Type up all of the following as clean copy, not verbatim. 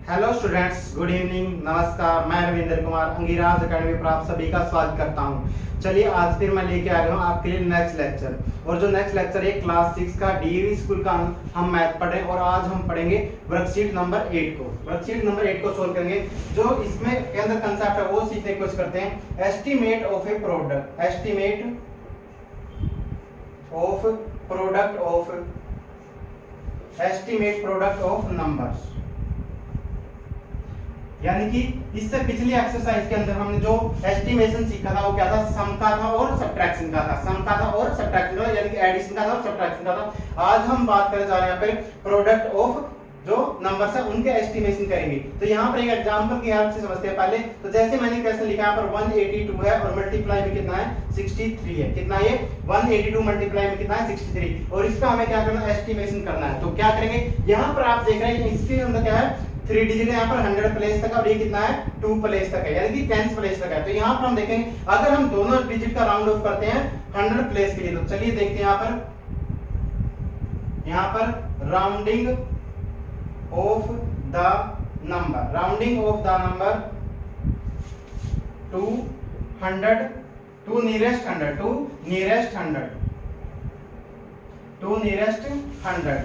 Hello students, good evening, नमस्कार। मैं Ravindra Kumar Angiraj academy पर आप सभी का स्वागत करता हूं। चलिए आज फिर मैं लेके आ गया हूं आपके लिए नेक्स्ट लेक्चर। और जो नेक्स्ट लेक्चर है क्लास 6 का डीएवी स्कूल का हम मैथ पढ़ रहे हैं और आज हम पढ़ेंगे वर्कशीट नंबर 8 को। वर्कशीट नंबर 8 को सोल्व करेंगे। जो इसमें के अंदर कंसेप्ट है वो सीखने की कोशिश करते हैं। Estimate of A product, estimate of product of, estimate product of numbers. यानी कि इससे पिछली एक्सरसाइज के अंदर हमने जो एस्टिमेशन सीखा था वो क्या था, सम का था और सब्ट्रैक्शन का था। सम का था और सब्ट्रैक्शन का, यानी कि एडिशन का था और सब्ट्रैक्शन का था। आज हम बात करने जा रहे हैं यहाँ पे प्रोडक्ट ऑफ जो नंबर्स है उनके एस्टिमेशन करेंगे। तो यहाँ पर एक एग्जांपल की हेल्प से समझते हैं पहले। तो जैसे मैंने क्वेश्चन लिखा यहाँ पर 182 है और मल्टीप्लाई में कितना है 63 है। कितना ये 182 मल्टीप्लाई में कितना है 63। और इसका हमें क्या करना है, एस्टिमेशन करना है। तो क्या करेंगे, यहाँ पर आप देख रहे हैं इसके अंदर क्या है 3 डिजिट है, यहाँ पर 100 प्लेस तक और ये कितना है 2 प्लेस तक है, यानी कि 10 प्लेस तक है। तो यहाँ पर हम देखेंगे अगर हम दोनों डिजिट का राउंड ऑफ करते हैं 100 प्लेस के लिए, तो चलिए देखते हैं यहाँ पर rounding off the number, rounding off the number to 100 to nearest 100, to nearest 100, to nearest 100।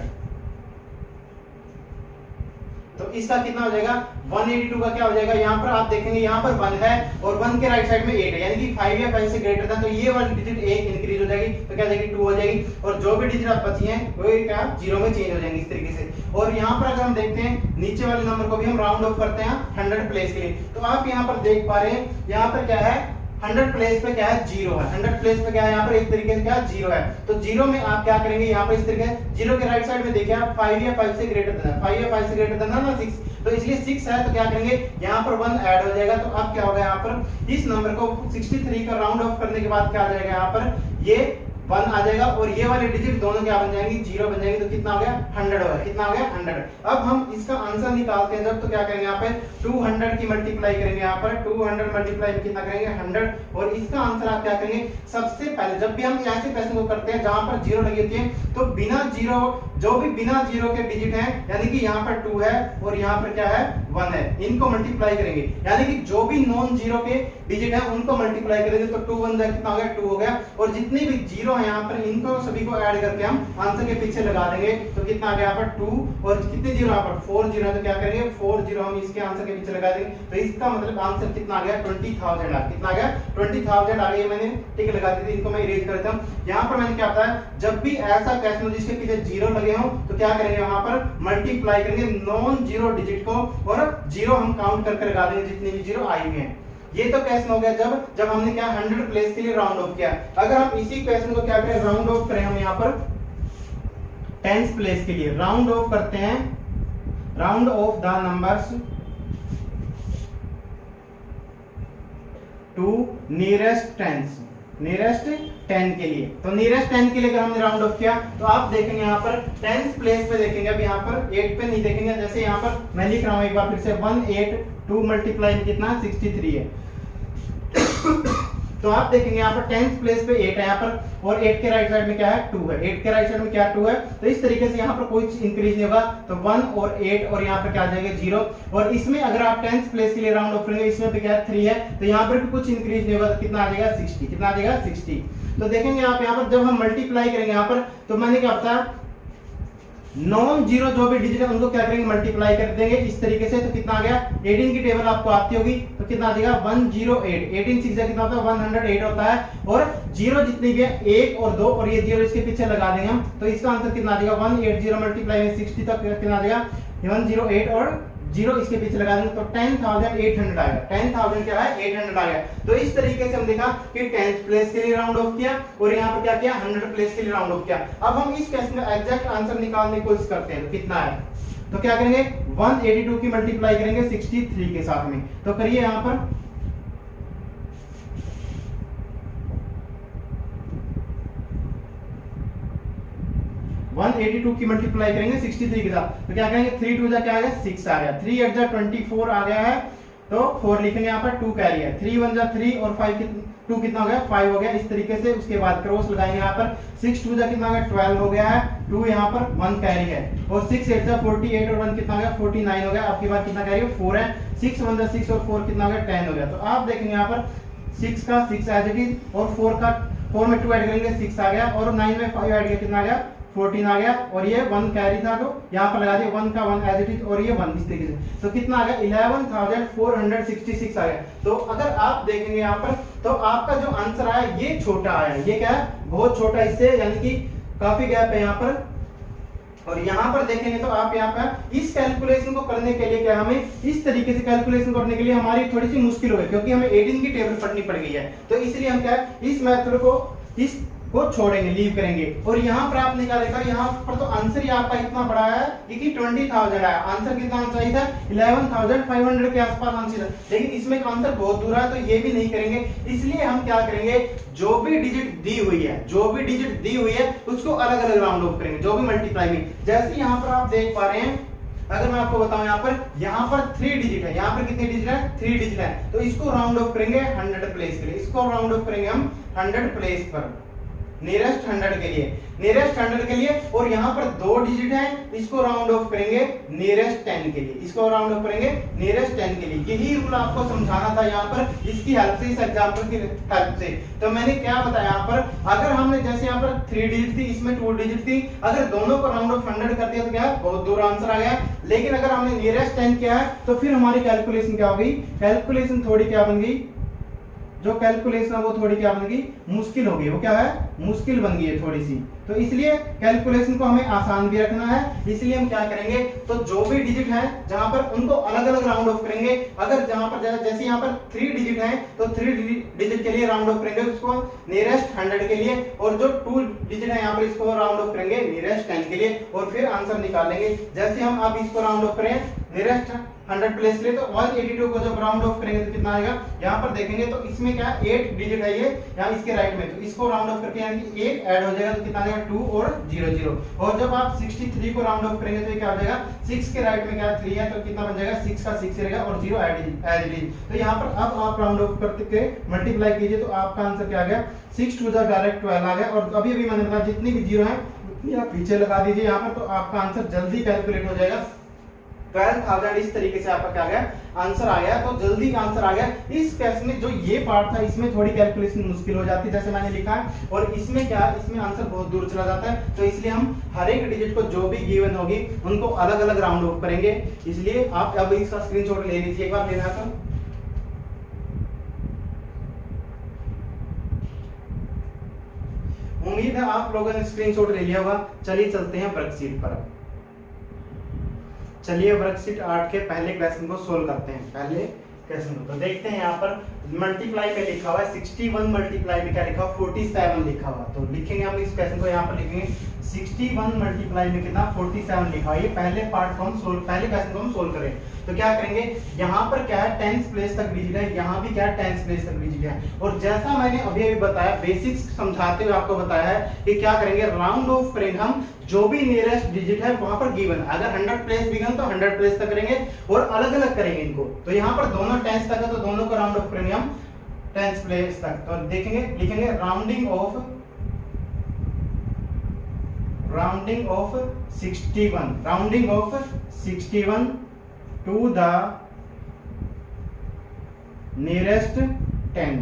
तो इसका कितना हो जाएगा 182 का क्या हो जाएगा, यहाँ पर आप देखेंगे यहाँ पर 1 है और 1 के राइट साइड में 8 है, यानी कि 5 या 5 से ग्रेटर था। तो ये वाली डिजिट 1 इंक्रीज हो जाएगी, तो क्या जाएगी 2 हो जाएगी। और जो भी डिजिट आप बची हैं वो क्या 0 में चेंज हो जाएंगी इस तरीके से। और यहाँ पर अगर हम देखते हैं नीचे वाले नंबर को भी हम राउंड ऑफ करते हैं 100 प्लेस के लिए। तो आप यहाँ पर देख पा रहे हैं यहाँ पर क्या है 100 प्लेस पे क्या है 0 है, 100 प्लेस पे क्या है यहाँ पर एक तरीके से क्या 0 है। तो 0 में आप क्या करेंगे यहाँ पर इस तरीके से 0 के राइट साइड में देखिए आप 5 या 5 से ग्रेटर देना है, 5 या 5 से ग्रेटर देना ना 6, तो इसलिए 6 है। तो क्या करेंगे यहाँ पर 1 ऐड हो जाएगा। तो अब क्या होगा यहाँ पर इस नंबर को 63 का राउंड ऑफ करने के बाद क्या आ जाएगा यहाँ पर ये 1 आ जाएगा और ये वाले डिजिट दोनों क्या बन जाएंगी 0 बन जाएंगी। तो कितना हो गया 100 हो गया। कितना हो गया 100। अब हम इसका आंसर निकालते हैं जब, तो क्या करेंगे यहाँ पे 200 की मल्टीप्लाई करेंगे, यहाँ पर 200 मल्टीप्लाई में कितना करेंगे 100। और इसका आंसर आप क्या करेंगे, सबसे पहले जब भी हम ऐसे क्वेश्चन को करते हैं जहां पर 0 लगी होती है तो बिना 0 जो भी बिना 0 के डिजिट हैं, यानी कि यहाँ पर 2 है और यहाँ पर क्या है 1 है, इनको मल्टीप्लाई करेंगे। यानी कि जो भी नॉन 0 के डिजिट हैं उनको मल्टीप्लाई करेंगे। तो 2 1 कितना हो गया 2 हो गया। और जितनी भी 0 है यहाँ पर इनको सभी को ऐड करके हम आंसर के पीछे लगा देंगे। तो कितना आ गया यहाँ पर 2 और कितने 0 यहाँ पर 4 0 है। तो क्या करेंगे 4 0 हम इसके आंसर के पीछे लगा देंगे। तो इसका मतलब आंसर कितना आ गया 20,000 आ, कितना आ गया 20,000 आ गया। मैंने टिक लगा दी थी, इनको मैं इरेज कर देता हूं। यहाँ पर मैंने क्या बताया, जब भी ऐसा क्वेश्चन हो जिसके पीछे 0 लगे हो तो क्या करेंगे वहां पर मल्टीप्लाई करेंगे नॉन 0 डिजिट को और 0 हम काउंट करके लगा देंगे जितने भी 0 आई हुए हैं। ये तो क्वेश्चन हो गया जब हमने क्या 100 प्लेस के लिए राउंड ऑफ किया। अगर हम इसी क्वेश्चन को क्या करें राउंड ऑफ करें, हम यहाँ पर 10th प्लेस के लिए राउंड ऑफ करते हैं, round off the numbers to nearest 10, nearest 10 के लिए। तो नियरेस्ट 10 के लिए अगर हमने राउंड ऑफ किया तो आप देखेंगे यहाँ पर 10th प्लेस पे देखेंगे, अब यहाँ पर 8 पे नहीं देखेंगे। जैसे यहाँ पर मैं लिख रहा हूँ एक बार फिर से 182 मल्टीप्लाई में कितना 63 है। तो आप देखेंगे यहाँ पर 10th प्लेस पे 8 है यहाँ पर और 8 के राइट साइड में क्या है 2 है, 8 के राइट साइड में क्या 2 है। तो इस तरीके से यहाँ पर कोई इंक्रीज नहीं होगा। तो 1 और 8 और यहाँ पर क्या आ जाएगा 0। और इसमें अगर आप 10th प्लेस के लिए राउंड ऑफ करेंगे इसमें भी क्या है 3 है, तो यहाँ पर भी कुछ इंक्रीज नहीं होगा। तो कितना आ जाएगा 60, कितना आ जाएगा 60। तो देखेंगे आप यहाँ पर जब हम मल्टीप्लाई करेंगे यहाँ पर, तो मैंने क्या बताया नॉन 0 जो भी डिजिट है उनको क्या करेंगे मल्टीप्लाई कर देंगे इस तरीके से। तो कितना आ गया 18 की टेबल आपको आती होगी, तो कितना आ जाएगा 108, 18 6 कितना होता है 108 होता है। और 0 जितनी भी है 1 और 2 और ये 0 इसके पीछे लगा देंगे हम। तो इसका आंसर कितना आ जाएगा 180 मल्टीप्लाई में 60 तक कितना आ जाएगा 108 और 0 इसके पीछे लगा देंगे तो 10,800 आएगा। 10,000 क्या है 800 आ गया। तो इस तरीके से हम देखा कि 10th प्लेस के लिए राउंड ऑफ किया और यहाँ पर क्या किया 100 प्लेस के लिए राउंड ऑफ किया। अब हम इस क्वेश्चन का एग्जैक्ट आंसर निकालने की कोशिश करते हैं। तो कितना है, तो क्या करेंगे 182 की मल्टीप्लाई करेंगे 63 के साथ में। तो करिए यहाँ पर 182 की मल्टीप्लाई करेंगे 63 के साथ। तो क्या करेंगे 3 2 जा क्या आ गया 6 आ गया, 3 8 जा 24 आ गया है। तो 4 लिखेंगे यहाँ पर 2 कैरी है, 3 1 जा 3 और 5 2 कितना हो गया 5 हो गया। इस तरीके से उसके बाद क्रॉस लगाएंगे यहाँ पर 6 2 जा कितना हो गया 12 हो गया है, 2 यहाँ पर 1 कैरी है, और 6 8 जा 48 और 1 कितना हो गया 49 हो गया। आपके पास कितना कैरी है 4 है, 6 1 जा 6 और 4 कितना हो गया 10 हो गया। तो आप देखेंगे यहाँ पर 6 का 6 एज इट इज, और 4 में 2 ऐड करेंगे 6 आ गया, और 9 में 5 ऐड किया कितना आ गया 14 आ गया, और ये 1 कैरी था तो यहाँ पर लगा दिया 1 का 1 एज इट इज, और ये 1 इस तरीके से। तो कितना आ गया 11,466 आ गया। तो अगर आप देखेंगे यहाँ पर तो आपका जो आंसर आया ये छोटा आया, ये क्या है बहुत छोटा इससे, यानी कि काफी गैप है यहाँ पर। और यहाँ पर देखेंगे तो आप यहाँ पर इस कैलकुलेशन को करने के लिए क्या हमें इस तरीके से कैलकुलेशन करने के लिए हमारी थोड़ी सी मुश्किल हो गई, क्योंकि हमें 18 की टेबल पढ़नी पड़ गई है। तो इसलिए हम क्या इस मेथड को इसको छोड़ेंगे, लीव करेंगे। और यहाँ पर आपने क्या देखा, यहाँ पर तो आंसर ही आपका इतना बड़ा है कि 20,000 आया। आंसर कितना आना चाहिए था 11,500 के आसपास आंसर है, लेकिन इसमें आंसर बहुत दूर है, तो ये भी नहीं करेंगे। इसलिए हम क्या करेंगे, जो भी डिजिट दी हुई है उसको अलग अलग राउंड ऑफ करेंगे, जो भी मल्टीप्लाई में। जैसे यहाँ पर आप देख पा रहे हैं, अगर मैं आपको बताऊं यहाँ पर 3 डिजिट है, यहाँ पर कितने डिजिट है 3 डिजिट है, तो इसको राउंड ऑफ करेंगे 100 प्लेस के लिए, इसको राउंड ऑफ करेंगे हम 100 प्लेस पर, नियरेस्ट 100 के लिए, नियरेस्ट 100 के लिए। और यहाँ पर 2 डिजिट है, इसको राउंड ऑफ करेंगे नियरेस्ट 10 के लिए, इसको राउंड ऑफ करेंगे नियरेस्ट 10 के लिए। यही रूल आपको समझाना था यहाँ पर इसकी हेल्प से, इस एग्जांपल की हेल्प से। तो मैंने क्या बताया यहाँ पर, अगर हमने जैसे यहाँ पर 3 डिजिट थी, इसमें 2 डिजिट थी, अगर दोनों को राउंड ऑफ 100 कर दिया तो क्या बहुत दूर आंसर आ गया। लेकिन अगर हमने नियरेस्ट 10 किया है तो फिर हमारी कैलकुलेशन क्या हो गई, कैलकुलेशन थोड़ी क्या बन गई, जो कैलकुलेशन है वो थोड़ी क्या बन गई मुश्किल हो गई, वो क्या है मुश्किल बन गई है थोड़ी सी। तो इसलिए कैलकुलेशन को हमें आसान भी रखना है, इसलिए हम क्या करेंगे, तो जो भी डिजिट है जहां पर उनको अलग अलग राउंड ऑफ करेंगे। अगर जहां पर जैसे यहाँ पर 3 डिजिट है तो 3 डिजिट के लिए राउंड ऑफ करेंगे उसको नियरेस्ट 100 के लिए, और जो 2 डिजिट है यहाँ पर इसको राउंड ऑफ करेंगे नियरेस्ट 10 के लिए, और फिर आंसर निकाल लेंगे। जैसे हम अब इसको राउंड ऑफ करें नियरेस्ट 100 प्लेस लिए, तो 182 को जब राउंड ऑफ करेंगे तो कितना आएगा, यहाँ पर देखेंगे तो इसमें क्या 8 डिजिट है ये यहाँ इसके राइट में, तो इसको राउंड ऑफ करके यानी कि 8 ऐड हो जाएगा तो कितना आ जाएगा 2 और 0 0। और जब आप 63 को राउंड ऑफ करेंगे तो ये क्या हो जाएगा 6 के राइट में क्या 3 है, तो कितना बन जाएगा 6 का 6 रहेगा और 0 एज इट इज। तो यहाँ पर अब आप राउंड ऑफ करके मल्टीप्लाई कीजिए तो आपका आंसर क्या आ गया 6 2 डायरेक्ट 12 आ गया। और अभी अभी मैंने बताया जितनी भी 0 है उतनी आप पीछे लगा दीजिए यहाँ पर, तो आपका आंसर जल्दी कैलकुलेट हो जाएगा। 12,000 इस तरीके से आपका क्या आ गया आंसर आ गया, तो जल्दी आंसर आ गया। इस केस में जो ये पार्ट था इसमें थोड़ी कैलकुलेशन मुश्किल हो जाती है जैसे मैंने लिखा है, और इसमें क्या इसमें आंसर बहुत दूर चला जाता है। तो इसलिए हम हर एक डिजिट को जो भी गिवन होगी उनको अलग अलग राउंड ऑफ करेंगे। इसलिए आप अब इसका स्क्रीनशॉट ले लीजिए, एक बार लेना तो उम्मीद है आप लोगों ने स्क्रीनशॉट ले लिया होगा। चलिए चलते हैं वर्कशीट पर। चलिए वर्कशीट 8 के पहले क्वेश्चन को सोल्व करते हैं। पहले क्वेश्चन को तो देखते हैं, यहाँ पर मल्टीप्लाई में लिखा हुआ है 61, मल्टीप्लाई में क्या लिखा हुआ 47 लिखा हुआ। तो लिखेंगे हम इस क्वेश्चन को, यहाँ पर लिखेंगे 61 मल्टीप्लाई में कितना 47 लिखा हुआ। ये पहले पार्ट को हम सोल्व, पहले क्वेश्चन को हम सोल्व करें तो क्या करेंगे, यहाँ पर क्या है 10th प्लेस तक डिजिट है, यहाँ भी क्या है 10th प्लेस तक डिजिट है। और जैसा मैंने अभी अभी बताया, बेसिक्स समझाते हुए आपको बताया है कि क्या करेंगे, राउंड ऑफ करेंगे हम जो भी नियरेस्ट डिजिट है वहां पर गिवन, अगर 100 प्लेस गिवन तो 100 प्लेस तक करेंगे और अलग अलग करेंगे इनको। तो यहाँ पर दोनों 10th तक है तो दोनों को राउंड ऑफ करेंगे हम 10th प्लेस तक। तो देखेंगे लिखेंगे rounding off 61, rounding off 61 to the nearest 10।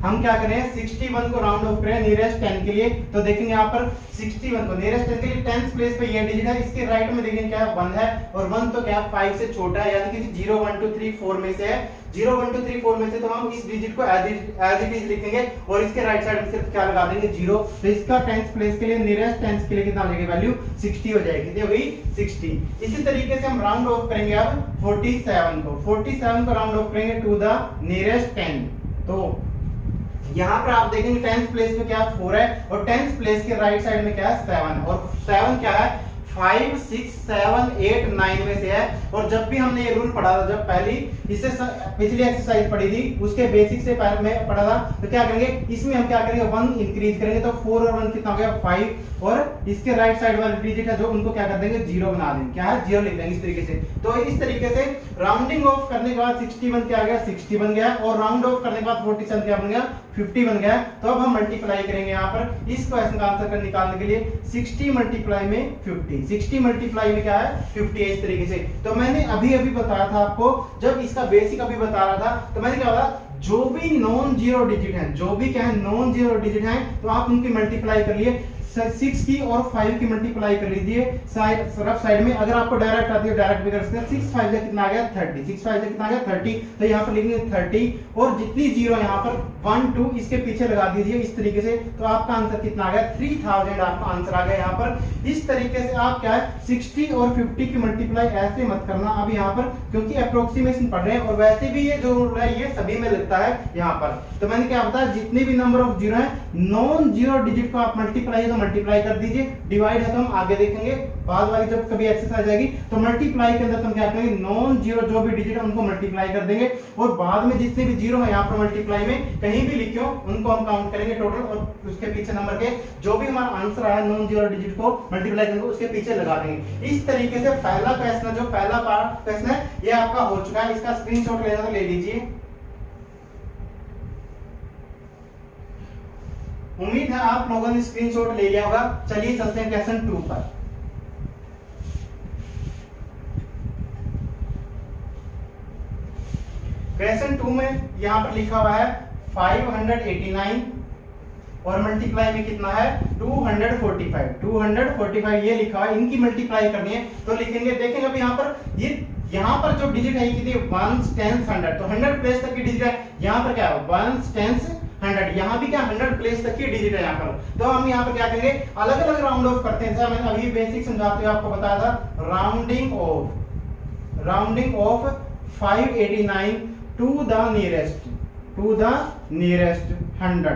हम क्या करें 61 को राउंड ऑफ करें नियरेस्ट 10 के लिए, तो देखेंगे यहाँ पर 61 को नियरेस्ट 10 के लिए 10th प्लेस पे ये डिजिट है, इसके राइट में देखेंगे क्या है 1 है, और 1 तो क्या 5 से छोटा है, यानी कि 0 1 2 3 4 में से है, 0 1 2 3 4 में से, तो हम इस डिजिट को एज इट इज लिखेंगे और इसके राइट साइड में सिर्फ क्या लगा देंगे 0। तो इसका 10th प्लेस के लिए नियरेस्ट 10th के लिए कितना हो जाएगी वैल्यू 60 हो जाएगी, कितनी हो गई 60। इसी तरीके से हम राउंड ऑफ करेंगे अब 47 को राउंड ऑफ करेंगे टू द नियरेस्ट 10। तो यहाँ पर आप देखेंगे 10th प्लेस में क्या 4 है और 10th प्लेस के राइट साइड में क्या है 7, और 7 क्या है 5 6 7 8 9 में से है। और जब भी हमने ये रूल पढ़ा था, जब पहली इससे पिछली एक्सरसाइज पढ़ी थी उसके बेसिक से में पढ़ा था, तो क्या करेंगे इसमें हम क्या करेंगे 1 इंक्रीज करेंगे, तो 4 और 1 कितना हो गया 5, और इसके राइट साइड वाले डिजिट है जो उनको क्या कर देंगे 0 बना देंगे, क्या है 0 लिख देंगे इस तरीके से। तो इस तरीके से राउंडिंग ऑफ करने के बाद 61 क्या आ गया 60 बन गया, और राउंड ऑफ करने के बाद 47 क्या बन गया 50 बन गया है। तो अब हम मल्टीप्लाई करेंगे यहाँ पर इस क्वेश्चन का आंसर निकालने के लिए 60 मल्टीप्लाई में 50, 60 मल्टीप्लाई में क्या है 50 है, इस तरीके से। तो मैंने अभी बताया था आपको, जब इसका बेसिक अभी बता रहा था, तो मैंने क्या बोला, जो भी नॉन जीरो डिजिट है, जो भी क्या है नॉन जीरो डिजिट है, तो आप उनकी मल्टीप्लाई कर लिए, 6 की और 5 की मल्टीप्लाई कर लीजिए रफ साइड में। अगर आपको डायरेक्ट आती है डायरेक्ट भी कर सकते हैं। 6 5 से कितना आ गया 30, 6 5 से कितना आ गया 30, तो यहाँ पर लिखेंगे 30 और जितनी जीरो यहाँ पर 1 2 इसके पीछे लगा दीजिए इस तरीके से, तो आपका आंसर कितना आ गया 3000 आपका आंसर आ गया यहाँ पर। इस तरीके से आप क्या है 60 और 50 की मल्टीप्लाई ऐसे मत करना अब यहाँ पर, क्योंकि अप्रोक्सीमेशन पढ़ रहे हैं और वैसे भी ये जो रूल है ये सभी में लगता है यहाँ पर। तो मैंने क्या बताया, जितने भी नंबर ऑफ जीरो है नॉन जीरो डिजिट को आप मल्टीप्लाई कर दीजिए, डिवाइड है तो हम आगे देखेंगे बाद वाली जब कभी एक्सरसाइज आएगी। तो मल्टीप्लाई के अंदर हम क्या करेंगे, नॉन जीरो जो भी डिजिट है उनको मल्टीप्लाई कर देंगे और बाद में जितने भी जीरो है यहाँ पर मल्टीप्लाई में कहीं भी लिखियो उनको हम काउंट करेंगे टोटल, और उसके पीछे नंबर के जो भी हमारा आंसर आया नॉन जीरो डिजिट को मल्टीप्लाई करेंगे उसके पीछे लगा देंगे। इस तरीके से पहला क्वेश्चन, जो पहला पार्ट क्वेश्चन है ये आपका हो चुका है। इसका स्क्रीनशॉट लेना तो ले लीजिए। उम्मीद है आप लोगों ने स्क्रीनशॉट ले लिया होगा। चलिए चलते हैं क्वेश्चन 2 पर। क्वेश्चन 2 में यहां पर लिखा हुआ है 589 और मल्टीप्लाई में कितना है 245, 245 ये लिखा है, इनकी मल्टीप्लाई करनी है तो लिखेंगे, देखेंगे अभी यहाँ पर ये यहाँ पर जो डिजिट है ये कितनी 1 10 100, तो 100 प्लेस तक की डिजिट है। यहाँ पर क्या है 1 10 100, यहाँ भी क्या 100 प्लेस तक की डिजिट है यहाँ पर। तो हम यहाँ पर क्या करेंगे, अलग अलग राउंड ऑफ करते हैं। मैंने अभी बेसिक समझाते हुए आपको बताया था, rounding off 589 to the nearest 100,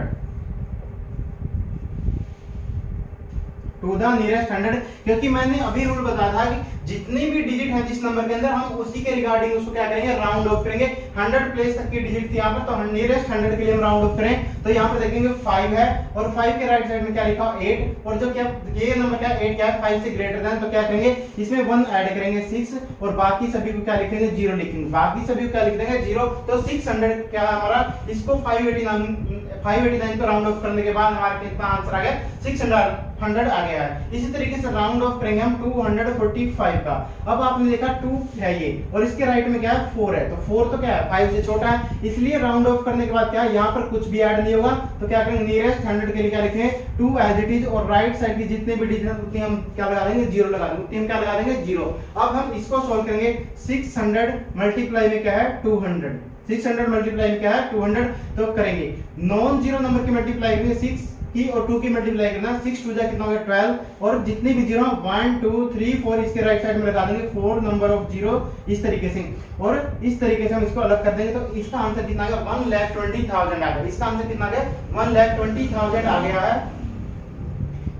to the nearest 100, क्योंकि मैंने अभी रूल बताया था कि जितनी भी डिजिट है जिस नंबर के अंदर हम उसी के रिगार्डिंग उसको क्या करेंगे राउंड ऑफ करेंगे। 100 प्लेस तक की डिजिट थी यहाँ पर, तो नियरेस्ट 100 के लिए हम राउंड ऑफ करें तो यहाँ पर देखेंगे 5 है और 5 के राइट साइड में क्या लिखा 8, और जो क्या ये नंबर क्या 8 क्या है 5 से ग्रेटर देन, तो क्या करेंगे इसमें 1 ऐड करेंगे 6 और बाकी सभी को क्या लिखेंगे 0 लिखेंगे, बाकी सभी को क्या लिख देंगे 0। तो 600 क्या हमारा, इसको 589 को राउंड ऑफ करने के बाद हमारा कितना आंसर आ गया 600 आ गया है। इसी तरीके से राउंड ऑफ करेंगे हम 245 का। अब आपने देखा 2 है ये और इसके राइट में क्या है 4 है, तो 4 तो क्या है 5 से छोटा है, इसलिए राउंड ऑफ करने के बाद क्या है यहाँ पर कुछ भी ऐड नहीं होगा। तो क्या करेंगे नियरेस्ट 100 के लिए क्या लिखेंगे 2 एज इट इज, और राइट साइड की जितने भी डिजिट उतनी हम क्या लगा देंगे 0 लगा देंगे, उतनी हम क्या लगा देंगे 0। अब हम इसको सॉल्व करेंगे। 600 मल्टीप्लाई में क्या है 200, 600 मल्टीप्लाई में क्या है 200, तो करेंगे नॉन जीरो नंबर की मल्टीप्लाई करेंगे 6 की और 2 की मल्टीप्लाई करना, 6 2 जा कितना हो गया 12, और जितने भी जीरो 1 2 3 4 इसके राइट साइड में लगा देंगे 4 नंबर ऑफ जीरो इस तरीके से, और इस तरीके से हम इसको अलग कर देंगे। तो इसका आंसर कितना आ गया 1,20,000 आ गया। इसका आंसर कितना आ गया 1,20,000 आ गया है।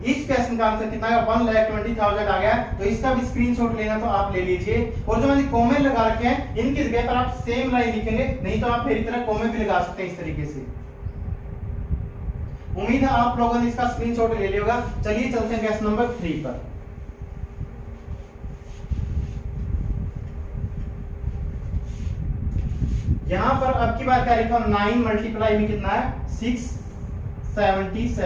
इस क्वेश्चन का आंसर कितना है 1,20,000 आ गया। तो इसका भी स्क्रीनशॉट लेना तो आप ले लीजिए, और जो मैंने कॉमे लगा रखे हैं इनकी जगह पर आप सेम लाइन लिखेंगे, नहीं तो आप मेरी तरह कॉमे भी लगा सकते हैं इस तरीके से। उम्मीद है आप लोगों ने इसका स्क्रीनशॉट ले लिया होगा। चलिए चलते हैं क्वेश्चन नंबर 3 पर। यहां पर अब की बार क्या लिखा 9 मल्टीप्लाई में कितना है 677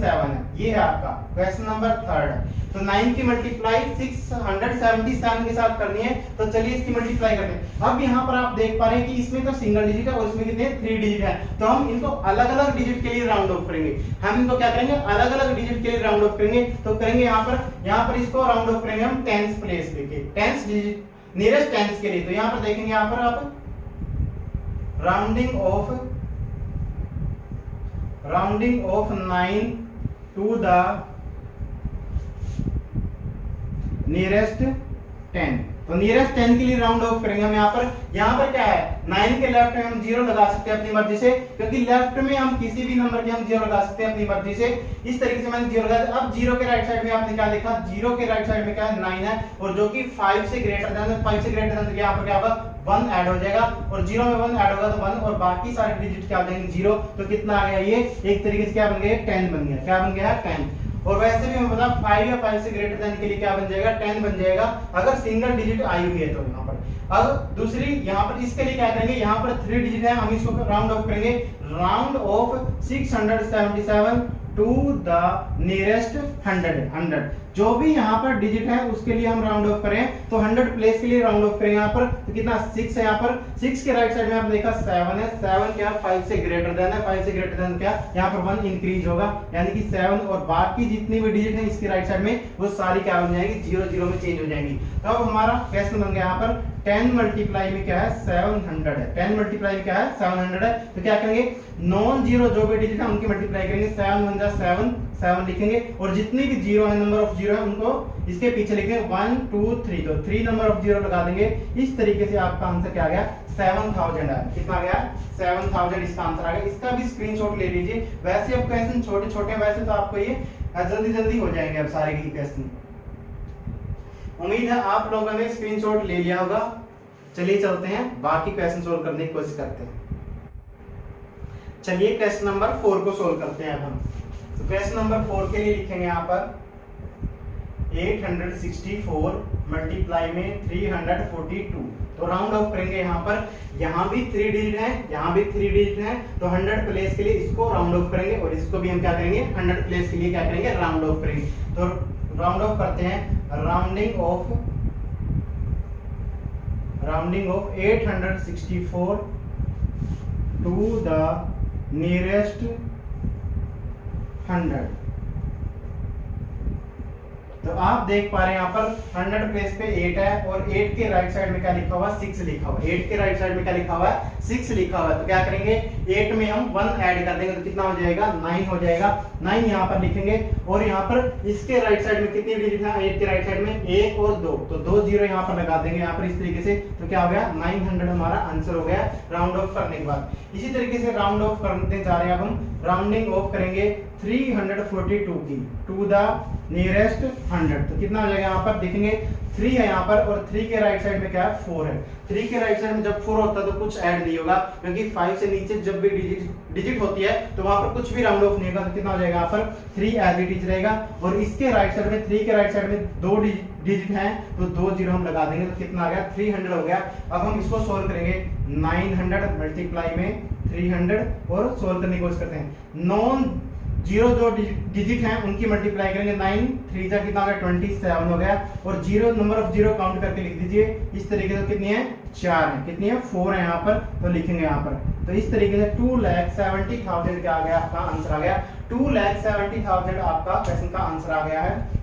है, ये है आपका क्वेश्चन नंबर 3 है। तो 9 की मल्टीप्लाई 677 के साथ करनी है, तो चलिए इसकी मल्टीप्लाई करते हैं। अब यहाँ पर आप देख पा रहे हैं कि इसमें तो सिंगल डिजिट है और इसमें कितने 3 डिजिट है, तो हम इनको अलग अलग डिजिट के लिए राउंड ऑफ करेंगे। हम इनको क्या करेंगे अलग अलग डिजिट के लिए राउंड ऑफ करेंगे। तो करेंगे यहाँ पर इसको राउंड ऑफ करेंगे हम 10th प्लेस लेके, 10th डिजिट नियरेस्ट 10th के लिए। तो यहाँ पर देखेंगे यहाँ पर आप rounding off 9 to the nearest 10, तो नियरेस्ट 10 के लिए राउंड ऑफ करेंगे हम। यहाँ पर क्या है 9 के लेफ्ट में हम 0 लगा सकते हैं अपनी मर्जी से, क्योंकि लेफ्ट में हम किसी भी नंबर के हम 0 लगा सकते हैं अपनी मर्जी से। इस तरीके से मैंने 0 लगाया। अब 0 के राइट साइड में आपने क्या देखा 0 के राइट साइड में क्या है 9 है, और जो कि 5 से ग्रेटर देन, 5 से ग्रेटर देन यहाँ पर क्या होगा 1 ऐड हो जाएगा, और 0 में 1 ऐड होगा तो 1, और बाकी सारे डिजिट क्या हो जाएंगे 0। तो कितना आ गया ये एक तरीके से क्या बन गया 10 बन गया। क्या बन गया 10। और वैसे भी हमें पता 5 या 5 से ग्रेटर देन के लिए क्या बन जाएगा 10 बन जाएगा अगर सिंगल डिजिट आई हुई है तो यहाँ पर। अब दूसरी यहाँ पर इसके लिए क्या करेंगे, यहाँ पर 3 डिजिट है, हम इसको राउंड ऑफ करेंगे, round off 677 to the nearest 100 जो भी यहाँ पर डिजिट है उसके लिए हम राउंड ऑफ करें तो 100 प्लेस के लिए राउंड ऑफ करेंगे यहाँ पर, तो कितना 6 है यहाँ पर, 6 के राइट साइड में आपने देखा 7 है, 7 क्या 5 से ग्रेटर देन है, 5 से ग्रेटर देन क्या यहाँ पर 1 इंक्रीज होगा, यानी कि 7 और बाकी जितनी भी डिजिट है इसके राइट साइड में वो सारी क्या बन जाएगी 0 0 में चेंज हो जाएंगी। तो अब हमारा क्वेश्चन बन गया यहाँ पर 10 मल्टीप्लाई में क्या है 700 है, 10 मल्टीप्लाई में क्या है 700 है, तो क्या करेंगे नॉन जीरो जो भी डिजिट है उनकी मल्टीप्लाई करेंगे, 7 1 जा 7 7 लिखेंगे और जितनी भी जीरो है नंबर ऑफ जीरो है उनको इसके पीछे लिखेंगे 1 2 3, तो 3 नंबर ऑफ जीरो लगा देंगे। इस तरीके से आपका आंसर क्या आ गया 7000 है, कितना आ गया 7000 इसका आंसर आ गया। इसका भी स्क्रीनशॉट ले लीजिए, वैसे अब क्वेश्चन छोटे छोटे हैं वैसे तो आपको ये जल्दी जल्दी हो जाएंगे अब सारे के क्वेश्चन। उम्मीद है आप लोगों ने स्क्रीनशॉट ले लिया होगा। चलिए चलते हैं बाकी क्वेश्चन सोल्व करने की कोशिश करते हैं। चलिए क्वेश्चन नंबर 4 को सोल्व करते हैं अब हम। तो क्वेश्चन नंबर 4 के लिए लिखेंगे यहाँ पर 864 मल्टीप्लाई में 342, तो राउंड ऑफ करेंगे यहाँ पर, यहाँ भी 3 डिजिट है, यहाँ भी 3 डिजिट है, तो 100 प्लेस के लिए इसको राउंड ऑफ करेंगे और इसको भी हम क्या करेंगे 100 प्लेस के लिए क्या करेंगे राउंड ऑफ करेंगे। तो राउंड ऑफ करते हैं, rounding off 864 to the nearest 100। तो आप देख पा रहे हैं यहाँ पर 100 प्लेस पे 8 है और 8 के राइट साइड में क्या लिखा हुआ 6 लिखा हुआ, 8 के राइट साइड में क्या लिखा हुआ है 6 लिखा हुआ है। तो क्या करेंगे 8 में हम 1 ऐड कर देंगे तो कितना हो जाएगा 9 हो जाएगा, 9 यहाँ पर लिखेंगे और यहाँ पर इसके राइट साइड में कितनी डिजिट है 8 के राइट साइड में 1 और 2, तो 2 जीरो यहाँ पर लगा देंगे यहाँ पर इस तरीके से। तो क्या हो गया 900 हमारा आंसर हो गया राउंड ऑफ करने के बाद। इसी तरीके से राउंड ऑफ करते जा रहे हैं, अब हम राउंडिंग ऑफ करेंगे 342 की टू द नियरेस्ट 100, तो कितना हो जाएगा यहाँ पर देखेंगे 3 है यहाँ पर और 3 के राइट साइड में क्या है 4 है। 3 के राइट साइड में जब 4 होता है तो कुछ ऐड नहीं होगा क्योंकि 5 से नीचे जब भी डिजिट होती है तो वहां पर कुछ भी राउंड ऑफ नहीं होगा, तो कितना हो जाएगा यहाँ पर 3 एज इट इज रहेगा और इसके राइट साइड में 3 के राइट साइड में 2 डिजिट हैं तो 2 जीरो हम लगा देंगे, तो कितना आ गया 300 हो गया। अब हम इसको सोल्व करेंगे 900 मल्टीप्लाई में 300 और सोल्व करने की कोशिश करते हैं। नॉन जीरो जो डिजिट हैं उनकी मल्टीप्लाई करेंगे, 9 3 जा कितना हो गया 27 हो गया और zero number of zero count करके लिख दीजिए इस तरीके से, कितनी है 4 है, कितनी है 4 है यहाँ पर, तो लिखेंगे यहाँ पर। तो इस तरीके से 2,70,000 क्या आ गया आपका आंसर आ गया, 2,70,000 आपका क्वेश्चन का आंसर आ गया है।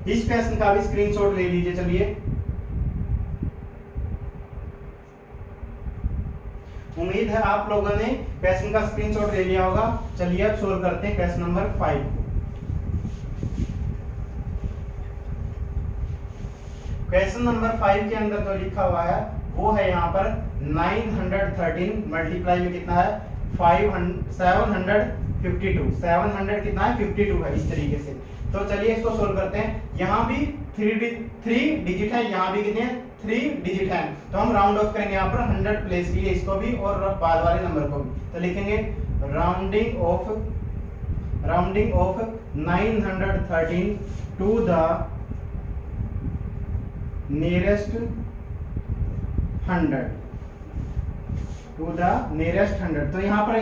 इस क्वेश्चन का भी स्क्रीनशॉट ले लीजिए। चलिए उम्मीद है आप लोगों ने क्वेश्चन का स्क्रीनशॉट ले लिया होगा। चलिए अब सोल्व करते हैं क्वेश्चन नंबर 5। क्वेश्चन नंबर 5 के अंदर जो लिखा हुआ है वो है यहाँ पर 913 मल्टीप्लाई में कितना है 752, 700 कितना है 52 है, इस तरीके से। तो चलिए इसको सोल्व करते हैं। यहाँ भी 3 डिजिट है, यहाँ भी कितने 3 डिजिट है, तो हम राउंड ऑफ करेंगे यहाँ पर 100 प्लेस के लिए इसको भी और बाद वाले नंबर को भी। तो लिखेंगे rounding off 913 to the nearest 100, तो यहाँ पर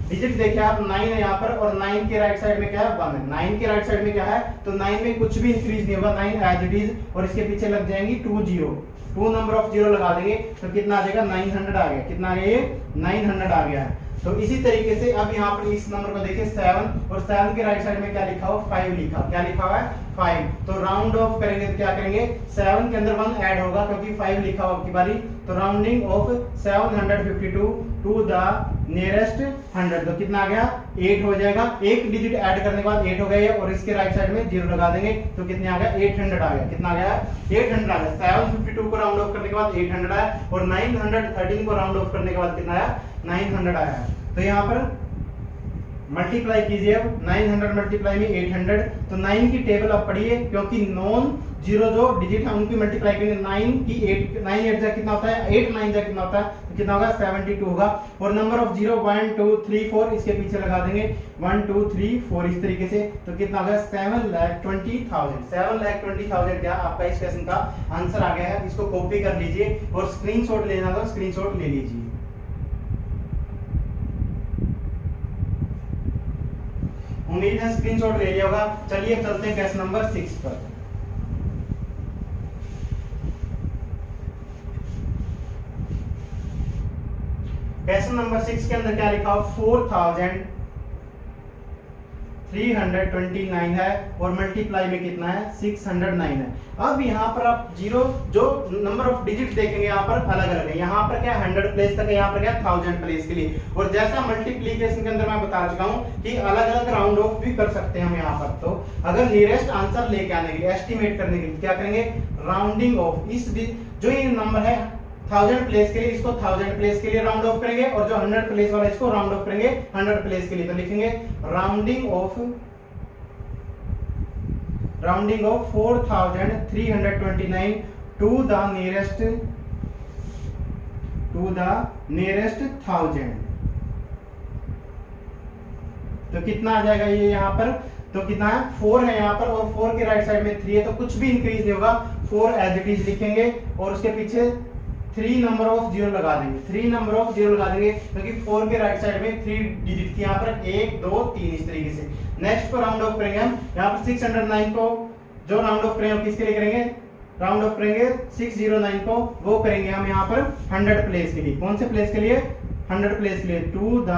डिजिट देखिए आप 9 है यहाँ पर और 9 के राइट साइड में क्या है 1 है, 9 के राइट साइड में क्या है तो 9 में कुछ भी इंक्रीज नहीं होगा, 9 एज इट इज और इसके पीछे लग जाएंगी 2 नंबर ऑफ जीरो लगा देंगे तो कितना आ जाएगा 900 आ गया, कितना आ गया ये 900 आ गया है। तो इसी तरीके से अब यहाँ पर इस नंबर को देखिए 7 और 7 के राइट साइड में क्या लिखा हुआ 5 लिखा, क्या लिखा हुआ है 5, तो राउंड ऑफ करेंगे तो क्या करेंगे 7 के अंदर 1 ऐड होगा क्योंकि 5 लिखा हुआ आपकी बारी, तो rounding off 752 to the nearest 100, तो कितना आ गया 8 हो जाएगा, एक डिजिट ऐड करने के बाद 8 हो गया और इसके राइट साइड में 0 लगा देंगे तो कितने आ गया 800 आ गया, कितना आ गया 800 आ गया। 752 को राउंड ऑफ करने के बाद 800 आया और 913 को राउंड ऑफ करने के बाद कितना आया 900 आया। तो यहाँ पर मल्टीप्लाई कीजिए अब 900 मल्टीप्लाई में 800, तो 9 की टेबल अब पढ़िए, क्योंकि नॉन जीरो जो डिजिट है उनकी मल्टीप्लाई करेंगे। 9 की 8 9 8 जा कितना होता है, 8 9 जा कितना होता है, तो कितना होगा 72 होगा। और नंबर ऑफ जीरो 1 2 3 4 इसके पीछे लगा देंगे 1 2 3 4 इस तरीके से, तो कितना होगा 7,20,000। 7,20,000 क्या आपका इस क्वेश्चन का आंसर आ गया है। इसको कॉपी कर लीजिए और स्क्रीनशॉट लेना तो स्क्रीनशॉट ले लीजिए। उम्मीद है स्क्रीनशॉट ले लिया होगा। चलिए चलते हैं क्वेश्चन नंबर 6 पर। क्वेश्चन नंबर 6 के अंदर क्या लिखा हो, 4,329 है और मल्टीप्लाई में कितना है 609 है। अब यहाँ पर आप जीरो जो नंबर ऑफ डिजिट देखेंगे यहाँ पर अलग अलग है। यहाँ पर क्या 100 प्लेस तक है, यहाँ पर क्या 1000 प्लेस के लिए। और जैसा मल्टीप्लीकेशन के अंदर मैं बता चुका हूँ कि अलग अलग राउंड ऑफ भी कर सकते हैं हम यहाँ पर। तो अगर नियरेस्ट आंसर लेके आने के लिए, एस्टिमेट करने के लिए क्या करेंगे, राउंडिंग ऑफ इस जो ये नंबर है 1000 प्लेस के लिए, इसको 1000 प्लेस के लिए राउंड ऑफ करेंगे, और जो 100 प्लेस वाला इसको राउंड ऑफ करेंगे 100 प्लेस के लिए। तो लिखेंगे rounding off 4,329 to the nearest 1000। तो कितना आ जाएगा ये यहाँ पर, तो कितना है 4 है यहाँ पर, और 4 के राइट साइड में 3 है, तो कुछ भी इंक्रीज नहीं होगा। 4 एज इट इज लिखेंगे और उसके पीछे 3 नंबर ऑफ जीरो लगा देंगे। 3 नंबर ऑफ जीरो लगा देंगे क्योंकि 4 के राइट साइड में 3 डिजिट थी यहाँ पर, 1 2 3 इस तरीके से। नेक्स्ट को राउंड ऑफ करेंगे हम। यहाँ पर 609 को जो राउंड ऑफ करेंगे किसके लिए करेंगे, राउंड ऑफ करेंगे 609 को, वो करेंगे हम यहाँ पर 100 प्लेस के लिए। कौन से प्लेस के लिए, 100 प्लेस के लिए। टू द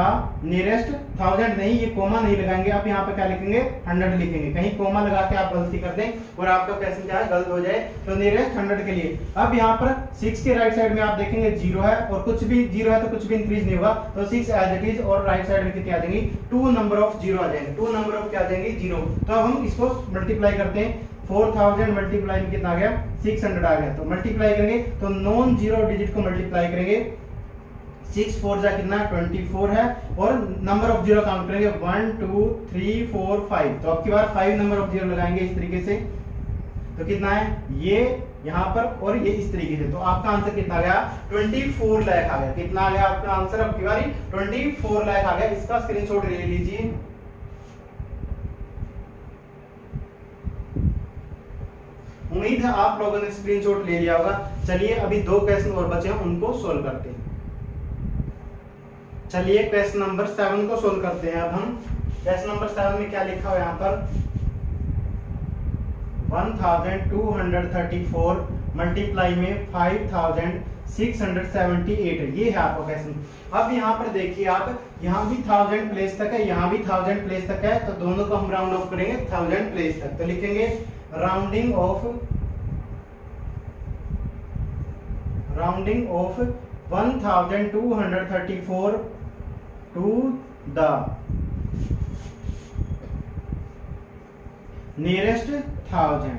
नियरेस्ट 1000 नहीं, ये कोमा नहीं लगाएंगे, आप यहाँ पे क्या लिखेंगे 100 लिखेंगे। कहीं कोमा लगा के आप गलती कर दें और आपका क्वेश्चन क्या है गलत हो जाए, तो नियरेस्ट 100 के लिए। अब यहाँ पर 6 के राइट साइड में आप देखेंगे 0 है, और कुछ भी 0 है तो कुछ भी इंक्रीज नहीं होगा, तो 6 एज इट इज, और राइट साइड में कितनी आ जाएंगी 2 नंबर ऑफ जीरो आ जाएंगे। 2 नंबर ऑफ क्या आ जाएंगे 0। तो अब हम इसको मल्टीप्लाई करते हैं। 4000 मल्टीप्लाई में कितना आ गया 600 आ गया। तो मल्टीप्लाई करेंगे तो नॉन जीरो डिजिट को मल्टीप्लाई करेंगे, 6 4 जा कितना 24 है, और नंबर ऑफ जीरो काउंट करेंगे 1 2 3 4 5। तो अब की बार 5 नंबर ऑफ जीरो लगाएंगे इस तरीके से, तो कितना है ये यहाँ पर और ये इस तरीके से। तो आपका आंसर कितना आ गया 24 लाख आ गया। कितना आ गया आपका आंसर अब की बारी 24 लाख आ गया। इसका स्क्रीनशॉट ले लीजिए। उम्मीद है आप लोगों ने स्क्रीनशॉट ले लिया होगा। चलिए अभी 2 क्वेश्चन और बचे हैं, उनको सोल्व करते हैं। चलिए क्वेश्चन नंबर 7 को सोल्व करते हैं। अब हम क्वेश्चन नंबर 7 में क्या लिखा हुआ है यहाँ पर 1234 मल्टीप्लाई में 5678 ये है आपका क्वेश्चन। अब यहाँ पर देखिए आप, यहाँ भी 1000 प्लेस तक है, यहाँ भी 1000 प्लेस तक है, तो दोनों को हम राउंड ऑफ करेंगे 1000 प्लेस तक। तो लिखेंगे rounding off 1234 to the nearest 1000,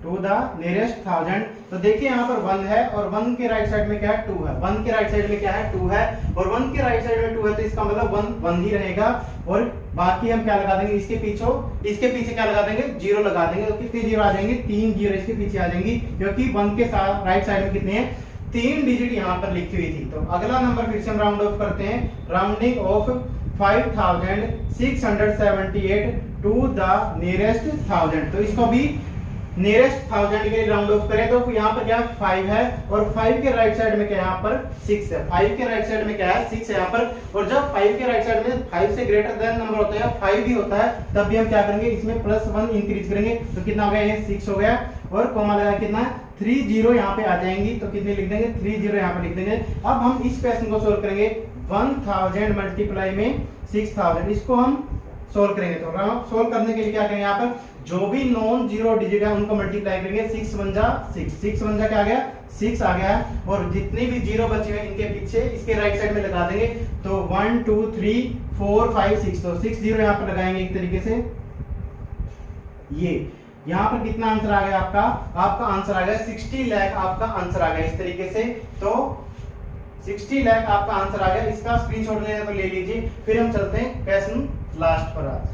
to the nearest 1000। तो देखिए यहाँ पर 1 है, और 1 के राइट साइड में क्या है 2 है। 1 के राइट साइड में क्या है 2 है, और 1 के राइट साइड में 2 है, तो इसका मतलब 1 ही रहेगा। और बाकी हम क्या लगा देंगे इसके पीछे क्या लगा देंगे 0 लगा देंगे। तो कितने जीरो आ जाएंगे 3 जीरो इसके पीछे आ जाएंगी, क्योंकि 1 के साथ राइट साइड में कितने हैं 3 डिजिट यहाँ पर लिखी हुई थी। तो अगला नंबर फिर से हम राउंड ऑफ करते हैं। Rounding off 5678 to the nearest 1000। तो इसको भी नियरेस्ट 1000 के लिए राउंड ऑफ करें, तो यहाँ पर क्या 5 है, और 5 के राइट साइड में क्या है यहाँ पर 6 है। 5 के राइट साइड में क्या है 6 है यहाँ पर। और जब 5 के राइट साइड में 5 से ग्रेटर देन नंबर होता है 5 भी होता है, तब भी हम क्या करेंगे इसमें +1 इंक्रीज करेंगे। तो कितना हो गया ये 6 हो गया, और कोमा लगा कितना 3 जीरो यहाँ पे आ जाएंगी। तो कितने लिख देंगे 3 जीरो यहाँ पे लिख देंगे। अब हम इस क्वेश्चन को सोल्व करेंगे 1000 मल्टीप्लाई में 6000, इसको हम सोल्व करेंगे। तो सोल्व करने के लिए क्या करेंगे यहाँ पर जो भी नॉन जीरो डिजिट है उनको मल्टीप्लाई करेंगे। 6 1 जा 6, 6 1 जा क्या आ गया 6 आ गया, और जितने भी जीरो बचे हुए इनके पीछे इसके राइट साइड में लगा देंगे। तो 1 2 3 4 5 6, तो 6 जीरो यहाँ पर लगाएंगे एक तरीके से। ये यहाँ पर कितना आंसर आ गया आपका आंसर आ गया 60 लाख, आपका आंसर आ गया इस तरीके से। तो 60 लाख आपका आंसर आ गया। इसका स्क्रीनशॉट लेना तो ले लीजिए। फिर हम चलते हैं क्वेश्चन लास्ट पर आज।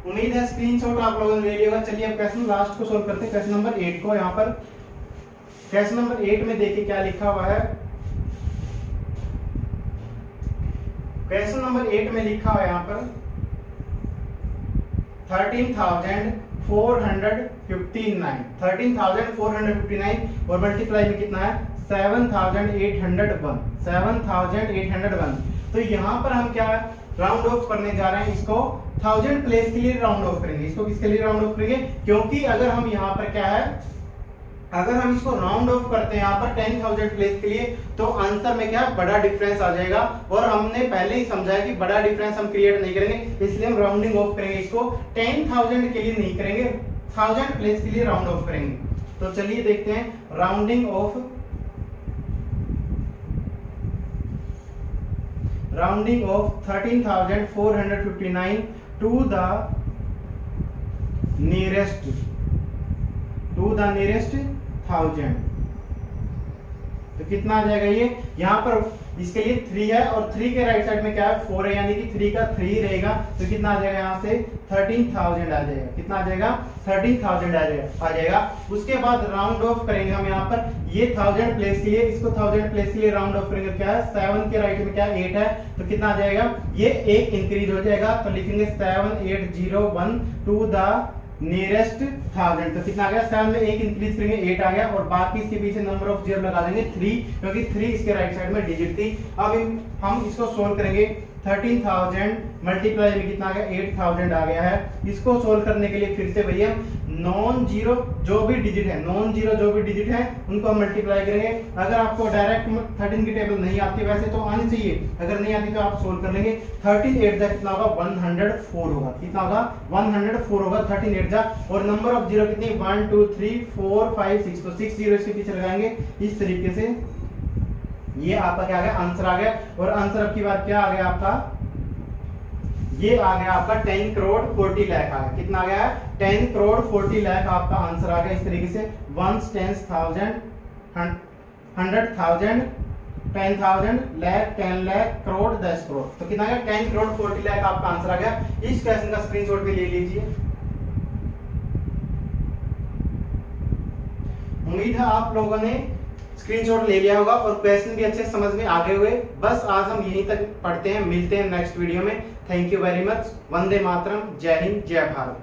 उम्मीद है स्क्रीनशॉट आप लोगों ने ले लिया होगा। चलिए अब क्वेश्चन लास्ट को सोल्व करते हैं, क्वेश्चन नंबर 8 को। यहाँ पर क्वेश्चन नंबर 8 में देखिए क्या लिखा हुआ है। क्वेश्चन नंबर 8 में लिखा हुआ है यहाँ पर 13,459 और मल्टीप्लाई में कितना है 7,801। तो यहाँ पर हम क्या राउंड ऑफ करने जा रहे हैं, इसको 1000 प्लेस के लिए राउंड ऑफ करेंगे। इसको किसके लिए राउंड ऑफ करेंगे, क्योंकि अगर हम यहाँ पर क्या है, अगर हम इसको राउंड ऑफ करते हैं यहाँ पर 10,000 प्लेस के लिए, तो आंसर में क्या बड़ा डिफरेंस आ जाएगा। और हमने पहले ही समझाया कि बड़ा डिफरेंस हम क्रिएट नहीं करेंगे, इसलिए हम राउंडिंग ऑफ करेंगे। इसको 10,000 के लिए नहीं करेंगे, 1000 प्लेस के लिए राउंड ऑफ करेंगे। तो चलिए देखते हैं rounding off 13,459 to the nearest 1000। तो कितना आ जाएगा ये, यहाँ पर इसके लिए 3 है और 3 के राइट साइड में क्या है 4 है, यानी कि 3 का 3 रहेगा। तो कितना आ जाएगा यहाँ से 13,000 आ जाएगा। कितना आ जाएगा 13,000 आ जाएगा। उसके बाद राउंड ऑफ करेंगे हम यहाँ पर ये 1000 प्लेस के लिए, इसको 1000 प्लेस के लिए राउंड ऑफ करेंगे। क्या है 7 के राइट में क्या 8 है, तो कितना आ जाएगा ये 1 इंक्रीज हो जाएगा। तो लिखेंगे 7801 टू द नियरेस्ट 1000। तो कितना आ गया 7 में 1 इंक्रीज करेंगे 8 आ गया, और बाकी इसके पीछे नंबर ऑफ जीरो लगा देंगे 3, क्योंकि 3 इसके राइट साइड में डिजिट थी। अब हम इसको सोल्व करेंगे। 13,000 मल्टीप्लाई में कितना आ गया 8,000 आ गया है। इसको सोल्व करने के लिए फिर से भैया नॉन जीरो जो भी डिजिट है उनको हम मल्टीप्लाई करेंगे। अगर आपको डायरेक्ट 13 की टेबल नहीं आती, वैसे तो आनी चाहिए, अगर नहीं आती तो आप सोल्व कर लेंगे। 13 8 जा कितना होगा 104 होगा। कितना होगा 104 होगा 13 8 जा। और नंबर ऑफ जीरो कितनी 1 2 3 4 5 6, तो 6 जीरो इसके पीछे लगाएंगे। इस तरीके से ये आपका क्या आ गया आंसर आ गया। और आंसर अब की बार क्या आ गया आपका, ये आ गया आपका 10 करोड़ 40 लाख आ गया। कितना आ गया 10 करोड़ 40 लाख आपका आंसर आ गया। इस तरीके से 1 10,000 100,000 10,000 लाख 10 लाख करोड़ 10 करोड़। तो कितना आ गया 10 करोड़ 40 लाख आपका आंसर आ गया। इस क्वेश्चन का स्क्रीनशॉट भी ले लीजिए। उम्मीद है आप लोगों ने स्क्रीनशॉट ले लिया होगा और क्वेश्चन भी अच्छे समझ में आ गए हुए। बस आज हम यहीं तक पढ़ते हैं, मिलते हैं नेक्स्ट वीडियो में। Thank you very much. Vande Mataram. जय हिंद, जय भारत।